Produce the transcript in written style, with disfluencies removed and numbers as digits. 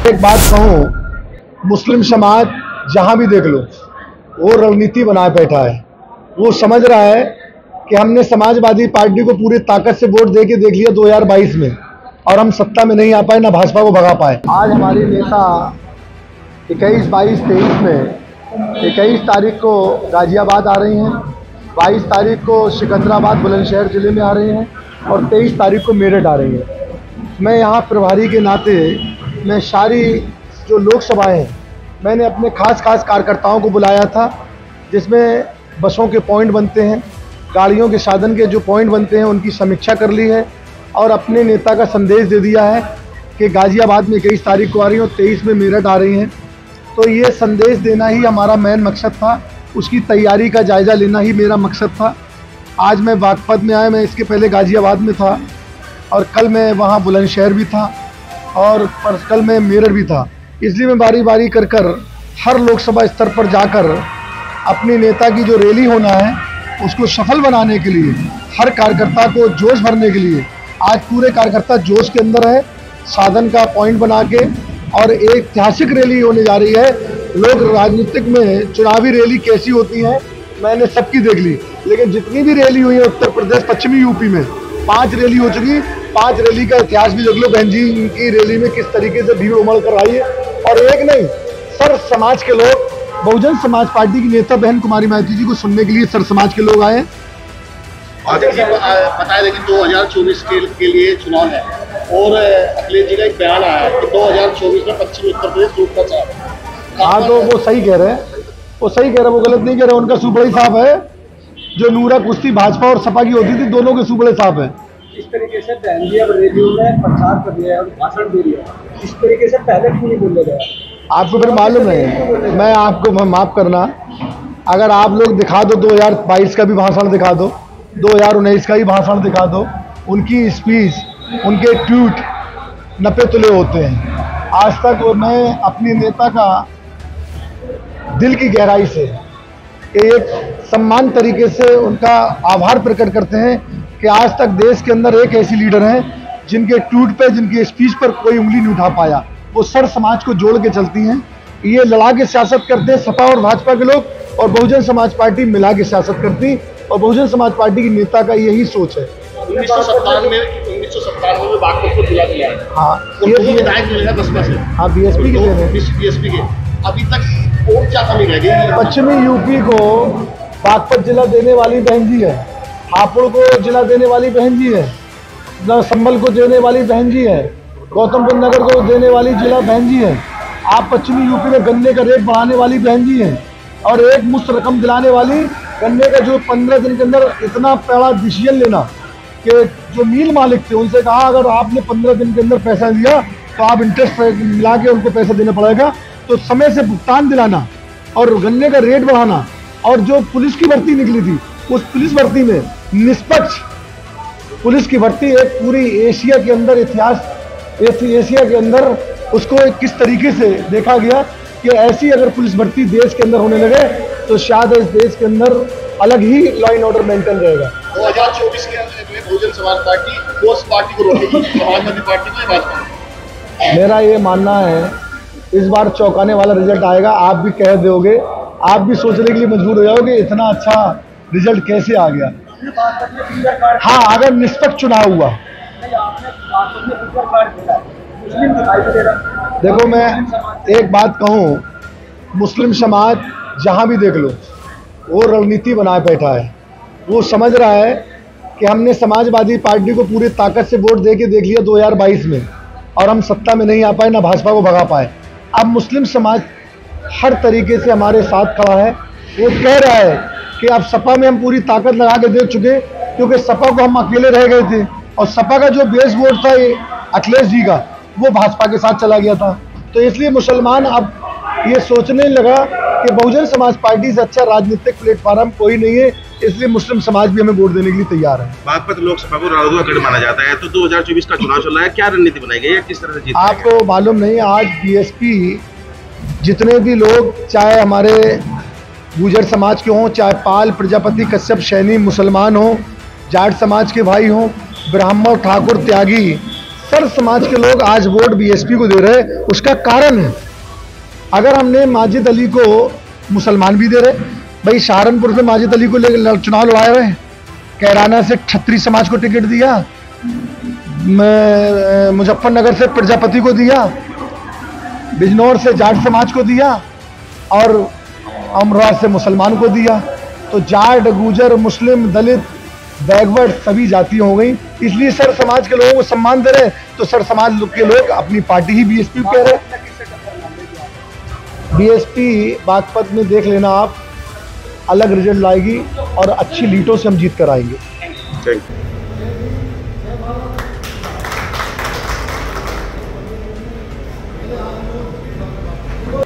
एक बात कहूँ, मुस्लिम समाज जहाँ भी देख लो वो रणनीति बनाए बैठा है। वो समझ रहा है कि हमने समाजवादी पार्टी को पूरी ताकत से वोट दे के देख लिया 2022 में और हम सत्ता में नहीं आ पाए, ना भाजपा को भगा पाए। आज हमारे नेता 21, 22, 23 में 21 तारीख को गाजियाबाद आ रही हैं, 22 तारीख को सिकंदराबाद बुलंदशहर ज़िले में आ रहे हैं और 23 तारीख को मेरठ आ रही है। मैं यहाँ प्रभारी के नाते मैं सारी जो लोकसभाएं हैं, मैंने अपने खास कार्यकर्ताओं को बुलाया था, जिसमें बसों के पॉइंट बनते हैं, गाड़ियों के साधन के जो पॉइंट बनते हैं उनकी समीक्षा कर ली है और अपने नेता का संदेश दे दिया है कि गाजियाबाद में 21 तारीख को आ रही हैं और 23 में मेरठ आ रही हैं। तो ये संदेश देना ही हमारा मेन मकसद था, उसकी तैयारी का जायज़ा लेना ही मेरा मकसद था। आज मैं बागपत में आया, मैं इसके पहले गाजियाबाद में था और कल मैं वहाँ बुलंदशहर भी था और कल मैं मेरठ भी था। इसलिए मैं बारी बारी कर हर लोकसभा स्तर पर जाकर अपने नेता की जो रैली होना है उसको सफल बनाने के लिए, हर कार्यकर्ता को जोश भरने के लिए आज पूरे कार्यकर्ता जोश के अंदर है, साधन का पॉइंट बना के, और एक ऐतिहासिक रैली होने जा रही है। लोग राजनीतिक में चुनावी रैली कैसी होती है मैंने सबकी देख ली, लेकिन जितनी भी रैली हुई है उत्तर प्रदेश, पश्चिमी यूपी में 5 रैली हो चुकी, 5 रैली का इतिहास भी देख लो। बहन जी की रैली में किस तरीके से भीड़ उमड़ कर आई है, और एक नहीं सर समाज के लोग, बहुजन समाज पार्टी की नेता बहन कुमारी माइती जी को सुनने के लिए सर समाज के लोग आए। बताया लेकिन 2024 के लिए चुनाव है और अखिलेश जी का एक बयान आया है कि 2024 में पश्चिमी उत्तर प्रदेश टूटना चाह रहे हैं। हाँ, तो वो सही कह रहे हैं, वो सही कह रहे हैं, वो गलत नहीं कह रहे। उनका सूबड़ी साफ है, जो नूरा कुश्ती भाजपा और सपा की होती थी, दोनों के सूबड़े साफ है। इस तरीके से बहन जी अब रेडियो में प्रचार कर रही है और भाषण दे रही है, इस तरीके से पहले क्यों नहीं बोला गया? आपको फिर मालूम है, मैं आपको माफ़ करना, अगर आप लोग दिखा दो 2022 का भी भाषण दिखा दो, 2019 का ही भाषण दिखा दो, उनकी स्पीच, उनके ट्वीट 90 तुले होते हैं। आज तक मैं अपने नेता का दिल की गहराई से एक सम्मान तरीके से उनका आभार प्रकट करते हैं कि आज तक देश के अंदर एक ऐसी लीडर हैं जिनके ट्वीट पे, जिनके स्पीच पर कोई उंगली नहीं उठा पाया। वो सर समाज को जोड़ के चलती हैं। ये लड़ा के सियासत करते हैं सपा और भाजपा के लोग, और बहुजन समाज पार्टी मिला के सियासत करती, और बहुजन समाज पार्टी की नेता का यही सोच है। 1997 में बागपत को जिला दिया है। हाँ, ये विधायक मिले हैं बसपा से। हाँ, बीएसपी के देने, बीएसपी के अभी तक और क्या कमी रह गई? पश्चिमी यूपी को बागपत जिला देने वाली बहन जी है, हापुड़ को जिला देने वाली बहन जी है, संभल को देने वाली बहन जी है, गौतम बुद्ध नगर को देने वाली जिला बहन जी है। आप पश्चिमी यूपी में गन्ने का रेट बढ़ाने वाली बहन जी हैं, और एक मुश्त रकम दिलाने वाली, गन्ने का जो 15 दिन के अंदर इतना बड़ा डिसीजन लेना कि जो मिल मालिक थे उनसे कहा अगर आपने 15 दिन के अंदर पैसा दिया तो आप इंटरेस्ट मिला के उनको पैसा देना पड़ेगा, तो समय से भुगतान दिलाना और गन्ने का रेट बढ़ाना। और जो पुलिस की भर्ती निकली थी, उस पुलिस भर्ती में निष्पक्ष पुलिस की भर्ती, एक पूरी एशिया के अंदर इतिहास, एशिया के अंदर उसको किस तरीके से देखा गया कि ऐसी अगर पुलिस भर्ती देश के अंदर होने लगे तो शायद इस देश के अंदर अलग ही लॉ एंड ऑर्डर मेंटेन रहेगा। 2024 के अंदर बहुजन समाज पार्टी कौन पार्टी को रोकेगी, समाजवादी पार्टी को या भाजपा? मेरा ये मानना है इस बार चौंकाने वाला रिजल्ट आएगा। आप भी कह दोगे, आप भी सोचने के लिए मजबूर हो जाओगे इतना अच्छा रिजल्ट कैसे आ गया। हाँ, अगर निष्पक्ष चुनाव हुआ। देखो, मैं एक बात कहूँ, मुस्लिम समाज जहाँ भी देख लो वो रणनीति बनाए बैठा है। वो समझ रहा है कि हमने समाजवादी पार्टी को पूरी ताकत से वोट दे के देख लिया 2022 में और हम सत्ता में नहीं आ पाए, ना भाजपा को भगा पाए। अब मुस्लिम समाज हर तरीके से हमारे साथ खड़ा है। वो कह रहा है कि अब सपा में हम पूरी ताकत लगा के देख चुके, क्योंकि सपा को हम अकेले रह गए थे और सपा का जो बेस वोट था ये अखिलेश जी का, वो भाजपा के साथ चला गया था। तो इसलिए मुसलमान अब ये सोचने लगा कि बहुजन समाज पार्टी से अच्छा राजनीतिक प्लेटफॉर्म कोई नहीं है, इसलिए मुस्लिम समाज भी हमें वोट देने के लिए तैयार है। बागपत लोकसभा को राजद्वार गढ़ माना जाता है, तो 2024 का चुनाव चल रहा है, क्या रणनीति बनाई गई है, किस तरह से जीत? आपको मालूम नहीं, आज बीएसपी जितने भी लोग, चाहे हमारे गुजर समाज के हों, चाहे पाल, प्रजापति, कश्यप, सैनी, मुसलमान हों, जाट समाज के भाई हों, ब्राह्मण, ठाकुर, त्यागी, सर समाज के लोग आज वोट बीएसपी को दे रहे हैं, उसका कारण है, अगर हमने माजिद अली को, मुसलमान भी दे रहे भाई, सहारनपुर से माजिद अली को लेकर चुनाव लड़ाए हुए, कैराना से क्षत्रिय समाज को टिकट दिया, मुजफ्फरनगर से प्रजापति को दिया, बिजनौर से जाट समाज को दिया और अमरोहा से मुसलमान को दिया। तो जाट, गुजर, मुस्लिम, दलित, बैकवर्ड सभी जातियां हो गई, इसलिए सर समाज के लोगों को सम्मान दे रहे। तो सर समाज के लोग अपनी पार्टी ही बीएसपी कह रहे। बीएसपी बागपत में देख लेना आप, अलग रिजल्ट लाएगी और अच्छी लीडों से हम जीत कर आएंगे।